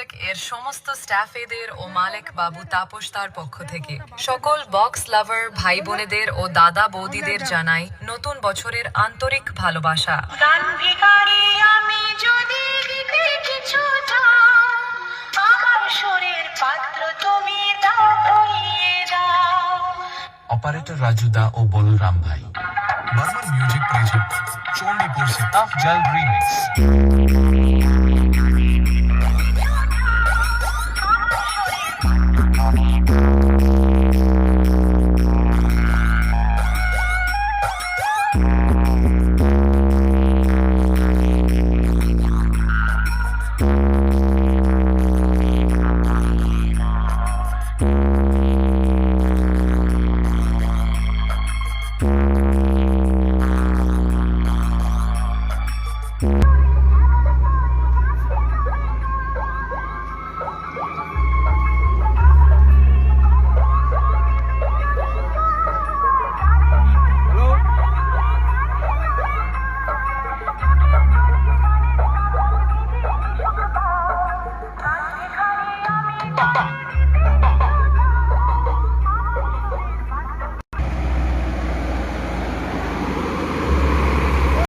Music এর সমস্ত স্টাফেদের ও মালিক বাবু তাপস তার পক্ষ থেকে সকল বক্স লাভার ভাই বোনেদের ও দাদা বৌদিদের জানাই নতুন বছরের আন্তরিক ভালোবাসা। গান ভিখারি আমি যদি দিতে কিছু চাও, আমার সুরের পাত্র তুমি দাও ভরিয়ে দাও। অপারেটর রাজুদা ও বলরাম ভাই। Burman Music presents Chondipur se Tough Jal Remix.